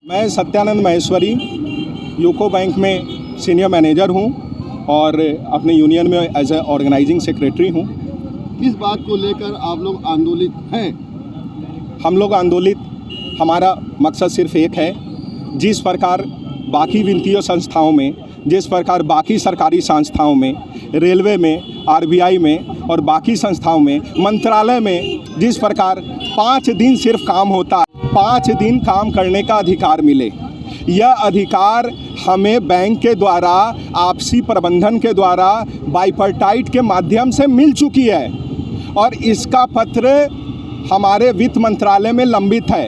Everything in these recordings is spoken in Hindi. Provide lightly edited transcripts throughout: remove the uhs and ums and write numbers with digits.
मैं सत्यानंद महेश्वरी यूको बैंक में सीनियर मैनेजर हूं और अपने यूनियन में एज ए ऑर्गेनाइजिंग सेक्रेटरी हूं। किस बात को लेकर आप लोग आंदोलित हैं? हम लोग आंदोलित, हमारा मकसद सिर्फ एक है, जिस प्रकार बाकी वित्तीय संस्थाओं में, जिस प्रकार बाकी सरकारी संस्थाओं में, रेलवे में, आरबीआई में और बाकी संस्थाओं में, मंत्रालय में जिस प्रकार 5 दिन सिर्फ काम होता है, 5 दिन काम करने का अधिकार मिले। यह अधिकार हमें बैंक के द्वारा, आपसी प्रबंधन के द्वारा, बाइपर्टाइट के माध्यम से मिल चुकी है और इसका पत्र हमारे वित्त मंत्रालय में लंबित है।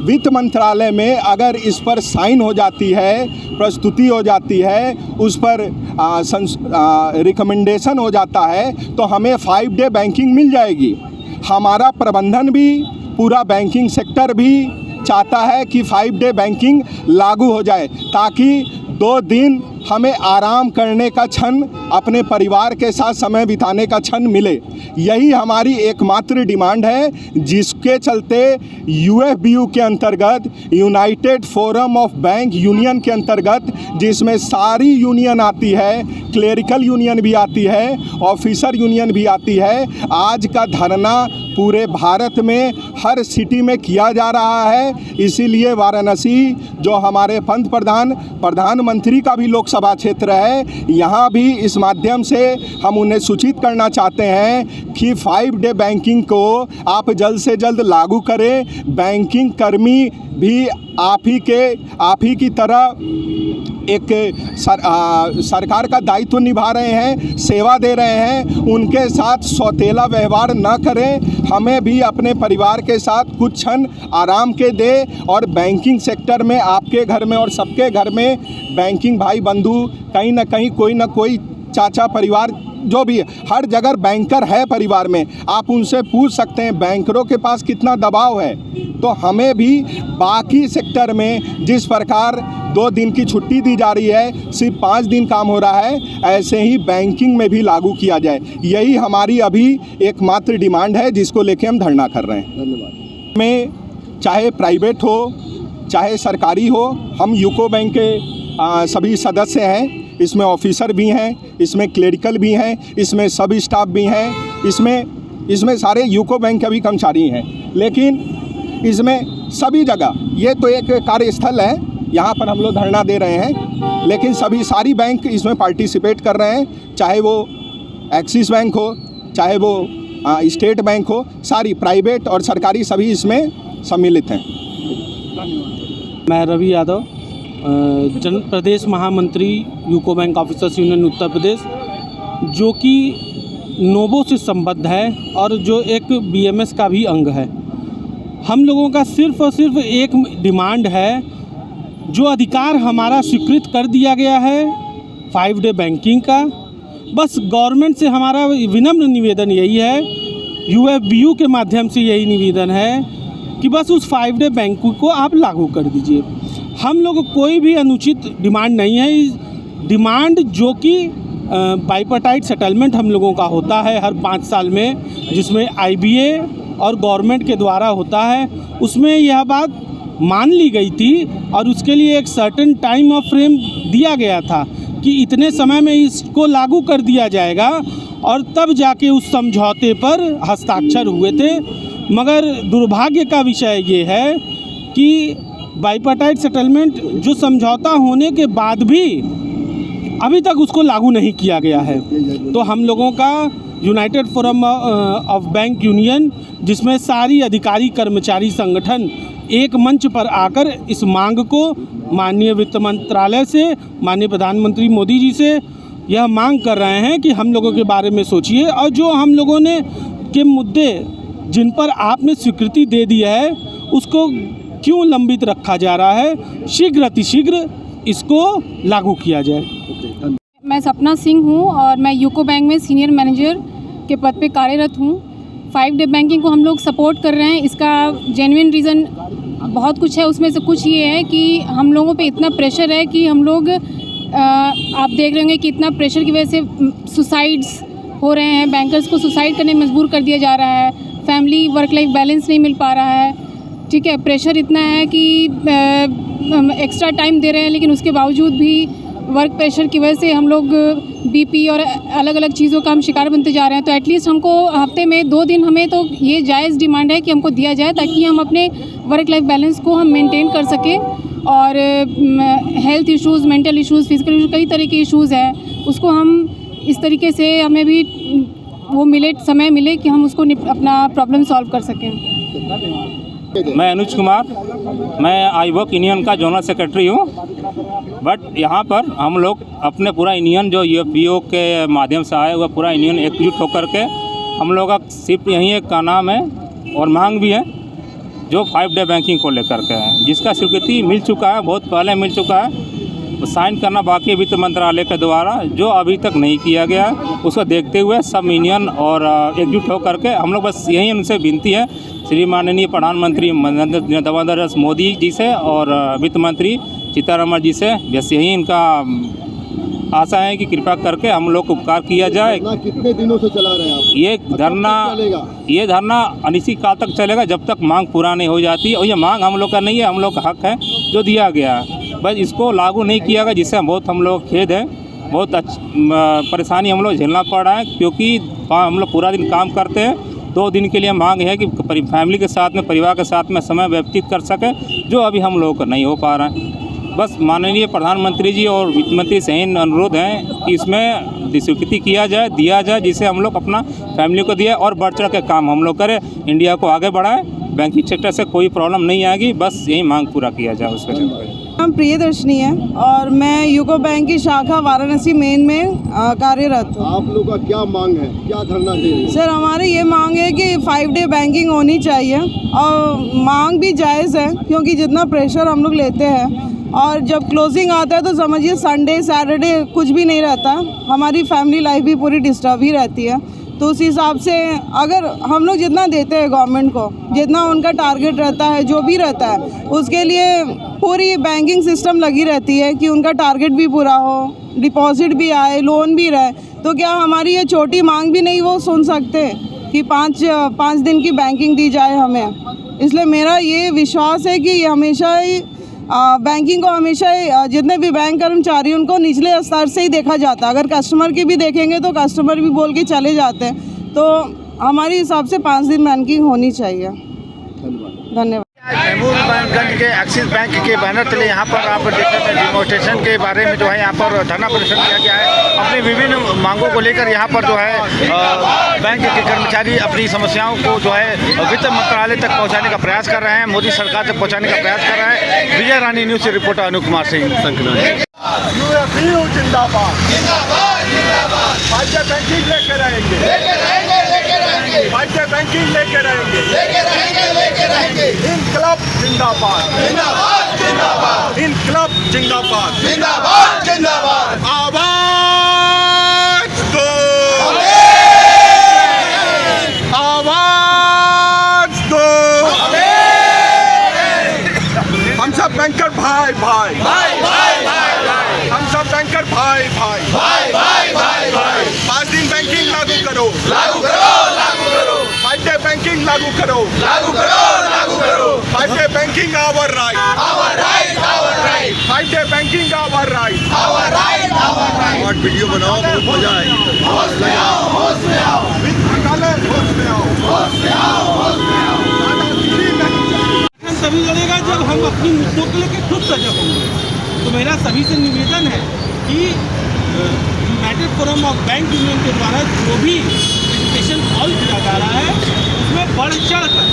वित्त मंत्रालय में अगर इस पर साइन हो जाती है, प्रस्तुति हो जाती है, उस पर रिकमेंडेशन हो जाता है तो हमें 5 डे बैंकिंग मिल जाएगी। हमारा प्रबंधन भी, पूरा बैंकिंग सेक्टर भी चाहता है कि 5 डे बैंकिंग लागू हो जाए ताकि 2 दिन हमें आराम करने का क्षण, अपने परिवार के साथ समय बिताने का क्षण मिले। यही हमारी एकमात्र डिमांड है, जिसके चलते यूएफबीयू के अंतर्गत, United forum of bank union के अंतर्गत, जिसमें सारी यूनियन आती है, क्लेरिकल यूनियन भी आती है, ऑफिसर यूनियन भी आती है, आज का धरना पूरे भारत में हर सिटी में किया जा रहा है। इसीलिए वाराणसी, जो हमारे प्रधानमंत्री का भी लोकसभा क्षेत्र है, यहाँ भी इस माध्यम से हम उन्हें सूचित करना चाहते हैं कि 5 डे बैंकिंग को आप जल्द से जल्द लागू करें। बैंकिंग कर्मी भी आप ही की तरह एक सरकार का दायित्व निभा रहे हैं, सेवा दे रहे हैं। उनके साथ सौतेला व्यवहार न करें, हमें भी अपने परिवार के साथ कुछ क्षण आराम के दे। और बैंकिंग सेक्टर में, आपके घर में और सबके घर में बैंकिंग भाई बंधु, कहीं ना कहीं कोई ना कोई चाचा परिवार, जो भी है, हर जगह बैंकर है परिवार में। आप उनसे पूछ सकते हैं बैंकरों के पास कितना दबाव है। तो हमें भी बाकी सेक्टर में जिस प्रकार 2 दिन की छुट्टी दी जा रही है, सिर्फ 5 दिन काम हो रहा है, ऐसे ही बैंकिंग में भी लागू किया जाए। यही हमारी अभी एकमात्र डिमांड है, जिसको लेके हम धरना कर रहे हैं। धन्यवाद। में चाहे प्राइवेट हो चाहे सरकारी हो, हम यूको बैंक के सभी सदस्य हैं। इसमें ऑफिसर भी हैं, इसमें क्लेरिकल भी हैं, इसमें सब स्टाफ भी हैं, इसमें सारे यूको बैंक के भी कर्मचारी हैं। लेकिन इसमें सभी जगह, ये तो एक कार्यस्थल है, यहाँ पर हम लोग धरना दे रहे हैं, लेकिन सारी बैंक इसमें पार्टिसिपेट कर रहे हैं। चाहे वो एक्सिस बैंक हो, चाहे वो स्टेट बैंक हो, सारी प्राइवेट और सरकारी सभी इसमें सम्मिलित हैं। मैं रवि यादव, प्रदेश महामंत्री UCO bank officers union Uttar Pradesh, जो कि नोबो से संबद्ध है और जो एक बीएमएस का भी अंग है। हम लोगों का सिर्फ और सिर्फ एक डिमांड है, जो अधिकार हमारा स्वीकृत कर दिया गया है 5 डे बैंकिंग का। बस गवर्नमेंट से हमारा विनम्र निवेदन यही है, यूएफबीयू के माध्यम से यही निवेदन है कि बस उस 5 डे बैंकिंग को आप लागू कर दीजिए। हम लोग कोई भी अनुचित डिमांड नहीं है। डिमांड जो कि बाइपर्टाइट सेटलमेंट हम लोगों का होता है हर 5 साल में, जिसमें आईबीए और गवर्नमेंट के द्वारा होता है, उसमें यह बात मान ली गई थी और उसके लिए एक सर्टेन टाइम ऑफ फ्रेम दिया गया था कि इतने समय में इसको लागू कर दिया जाएगा, और तब जाके उस समझौते पर हस्ताक्षर हुए थे। मगर दुर्भाग्य का विषय ये है कि बाइपर्टाइट सेटलमेंट जो समझौता होने के बाद भी अभी तक उसको लागू नहीं किया गया है। तो हम लोगों का United forum of bank union, जिसमें सारी अधिकारी कर्मचारी संगठन एक मंच पर आकर इस मांग को माननीय वित्त मंत्रालय से, माननीय प्रधानमंत्री मोदी जी से यह मांग कर रहे हैं कि हम लोगों के बारे में सोचिए, और जो हम लोगों ने के मुद्दे जिन पर आपने स्वीकृति दे दी है, उसको क्यों लंबित रखा जा रहा है। शीघ्र अतिशीघ्र इसको लागू किया जाए। मैं सपना सिंह हूँ और मैं यूको बैंक में सीनियर मैनेजर के पद पे कार्यरत हूँ। 5 डे बैंकिंग को हम लोग सपोर्ट कर रहे हैं। इसका जेन्युइन रीज़न बहुत कुछ है, उसमें से कुछ ये है कि हम लोगों पे इतना प्रेशर है कि हम लोग, आप देख रहे होंगे कि इतना प्रेशर की वजह से सुसाइड्स हो रहे हैं, बैंकर्स को सुसाइड करने में मजबूर कर दिया जा रहा है, फैमिली वर्क लाइफ बैलेंस नहीं मिल पा रहा है, ठीक है, प्रेशर इतना है कि एक्स्ट्रा टाइम दे रहे हैं, लेकिन उसके बावजूद भी वर्क प्रेशर की वजह से हम लोग बीपी और अलग अलग चीज़ों का हम शिकार बनते जा रहे हैं। तो एटलीस्ट हमको हफ्ते में 2 दिन, हमें तो ये जायज़ डिमांड है कि हमको दिया जाए, ताकि हम अपने वर्क लाइफ बैलेंस को हम मेंटेन कर सकें। और health issues, mental issues, physical issues, कई तरह के इश्यूज़ हैं, उसको हम इस तरीके से हमें भी वो मिले, समय मिले कि हम उसको अपना प्रॉब्लम सॉल्व कर सकें। मैं अनुज कुमार, मैं आई वर्क यूनियन का जोनल सेक्रेटरी हूँ। बट यहाँ पर हम लोग अपने पूरा यूनियन जो UFPO के माध्यम से आए हुआ पूरा यूनियन एकजुट होकर के हम लोग का सिर्फ यही एक का नाम है और मांग भी है जो 5 डे बैंकिंग को लेकर के है, जिसका स्वीकृति मिल चुका है, बहुत पहले मिल चुका है। साइन करना बाकी है वित्त मंत्रालय के द्वारा, जो अभी तक नहीं किया गया है। उसको देखते हुए सब यूनियन और एकजुट होकर के हम लोग बस यही उनसे विनती है श्री माननीय प्रधानमंत्री नरेंद्र दामोदर मोदी जी से और वित्त मंत्री सीतारमण जी से, बस यही इनका आशा है कि कृपा करके हम लोग को उपकार किया जाए। कितने दिनों से चला रहे हैं आप? ये धरना अनिश्चितकाल तक चलेगा जब तक मांग पूरा नहीं हो जाती। और ये मांग हम लोग का नहीं है, हम लोग का हक है जो दिया गया है, बस इसको लागू नहीं किया गया, जिससे बहुत हम लोग खेद है, बहुत परेशानी हम लोग झेलना पड़ रहा है। क्योंकि हम लोग पूरा दिन काम करते हैं, 2 दिन के लिए मांग है कि फैमिली के साथ में, परिवार के साथ में समय व्यतीत कर सके, जो अभी हम लोगों को नहीं हो पा रहा है। बस माननीय प्रधानमंत्री जी और वित्त मंत्री से ही अनुरोध है कि इसमें स्वीकृति किया जाए, दिया जाए, जिससे हम लोग अपना फैमिली को दिया और बढ़ चढ़ के काम हम लोग करें, इंडिया को आगे बढ़ाएं। बैंकिंग सेक्टर से कोई प्रॉब्लम नहीं आएगी, बस यही मांग पूरा किया जाए उसके लिए। नाम प्रियदर्शनी है और मैं यूको बैंक की शाखा वाराणसी मेन में कार्यरत हूँ। आप लोग का क्या मांग है, क्या धरना दे रहे हैं? सर, हमारी ये मांग है कि 5 डे बैंकिंग होनी चाहिए और मांग भी जायज़ है, क्योंकि जितना प्रेशर हम लोग लेते हैं और जब क्लोजिंग आता है तो समझिए संडे सैटरडे कुछ भी नहीं रहता, हमारी फैमिली लाइफ भी पूरी डिस्टर्ब ही रहती है। तो उस हिसाब से अगर हम लोग जितना देते हैं गवर्नमेंट को, जितना उनका टारगेट रहता है, जो भी रहता है, उसके लिए पूरी बैंकिंग सिस्टम लगी रहती है कि उनका टारगेट भी पूरा हो, डिपॉजिट भी आए, लोन भी रहे। तो क्या हमारी ये छोटी मांग भी नहीं वो सुन सकते कि 5 दिन की बैंकिंग दी जाए हमें? इसलिए मेरा ये विश्वास है कि हमेशा ही बैंकिंग को हमेशा जितने भी बैंक कर्मचारी उनको निचले स्तर से ही देखा जाता है। अगर कस्टमर की भी देखेंगे तो कस्टमर भी बोल के चले जाते हैं। तो हमारे हिसाब से 5 दिन बैंकिंग होनी चाहिए। धन्यवाद। महमूदगंज के एक्सिस बैंक के बैनर तले यहाँ पर आप देख रहे हैं डिमोस्ट्रेशन के बारे में जो है यहाँ पर धरना प्रदर्शन किया गया है। अपनी विभिन्न मांगों को लेकर यहाँ पर जो है बैंक के कर्मचारी अपनी समस्याओं को जो है वित्त मंत्रालय तक पहुँचाने का प्रयास कर रहे हैं, मोदी सरकार तक पहुँचाने का प्रयास कर रहे हैं। विजय रानी न्यूज़ से रिपोर्टर अनुज कुमार सिंह, संकनाई। जिंदाबाद, बैंकिंग लेके रहेंगे, बैंकिंग लेके रहेंगे। इनकलाब जिंदाबाद, इनकलाब जिंदाबाद। आवाज दो, आवाज दो। हम सब बैंकर भाई, हम सब बैंकर भाई। 5 दिन बैंकिंग लागू करो। 5 डे बैंकिंग लागू करो। 5 day banking hour right. 5 day banking hour right. और वीडियो बनाओ, बहुत मजा आएगी। होश में आओ। तभी लड़ेगा जब हम अपनी मुद्दों को लेकर खुद सजग होंगे। तो मेरा सभी से निवेदन है कि United forum of bank union के द्वारा जो भी एजुकेशन कॉल किया जा रहा है उसमें बढ़ चढ़ कर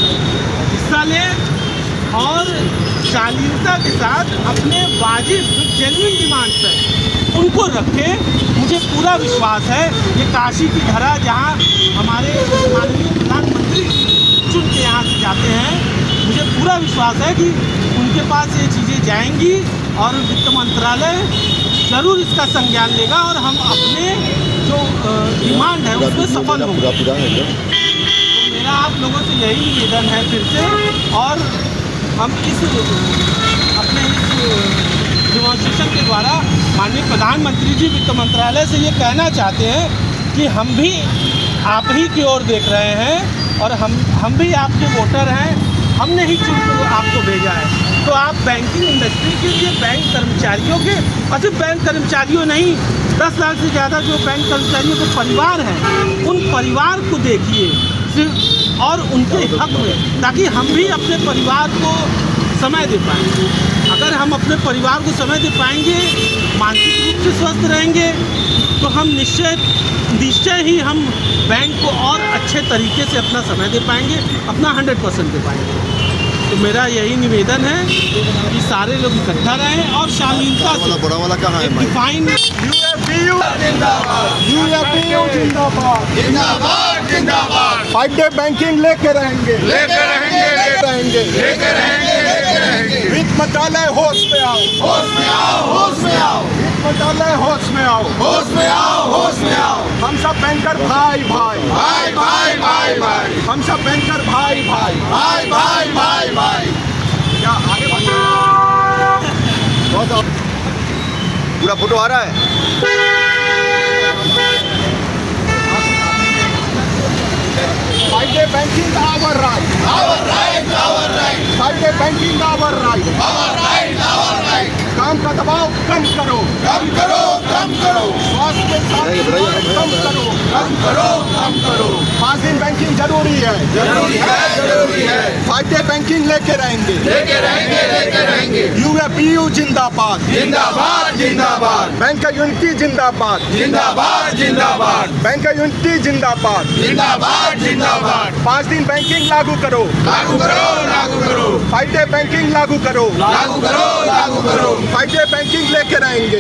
हिस्सा लें और शालीनता के साथ अपने वाजिब जो जेन्युइन डिमांड्स हैं उनको रखें। मुझे पूरा विश्वास है ये काशी की धरा जहाँ हमारे माननीय प्रधानमंत्री चुन के यहाँ से जाते हैं, मुझे पूरा विश्वास है कि उनके पास ये चीज़ें जाएंगी और वित्त मंत्रालय ज़रूर इसका संज्ञान लेगा और हम अपने जो डिमांड है उसमें सफल होंगे। तो मेरा आप लोगों से यही निवेदन है फिर से, और हम अपने इस डिमॉन्स्ट्रेशन के द्वारा माननीय प्रधानमंत्री जी वित्त मंत्रालय से ये कहना चाहते हैं कि हम भी आप ही की ओर देख रहे हैं और हम भी आपके वोटर हैं। हमने ही चुन कर आपको भेजा है। तो आप बैंकिंग इंडस्ट्री के लिए बैंक कर्मचारियों के, और सिर्फ बैंक कर्मचारियों नहीं, 10 लाख से ज़्यादा जो बैंक कर्मचारियों के परिवार हैं, उन परिवार को देखिए सिर्फ, और उनके हक में, ताकि हम भी अपने परिवार को समय दे पाएंगे। अगर हम अपने परिवार को समय दे पाएंगे, मानसिक रूप से स्वस्थ रहेंगे, तो हम निश्चय ही हम बैंक को और अच्छे तरीके से अपना समय दे पाएंगे, अपना 100% दे पाएंगे। तो मेरा यही निवेदन है कि सारे लोग इकट्ठा रहें और शालीनता से बड़ा वाला कहाँ है एक डिफाइन यूएपीयू जिंदाबाद 5 डे बैंकिंग लेके रहेंगे वित्त मंत्रालय होश में आओ वित्त मंत्रालय होश में आओ हम सब बैंकर भाई हम सब बैंकर भाई क्या आगे पूरा फोटो आ रहा है। 5 day banking our right 5 day banking our right काम का दबाव कम करो स्वास्थ्य के साथ कम करो 5 दिन बैंकिंग जरूरी है 5 डे बैंकिंग लेके रहेंगे यूएपीयू जिंदाबाद बैंक का यूनिटी जिंदाबाद बैंक का यूनिटी जिंदाबाद 5 दिन बैंकिंग लागू करो 5 डे बैंकिंग लागू करो 5 डे बैंकिंग लेके रहेंगे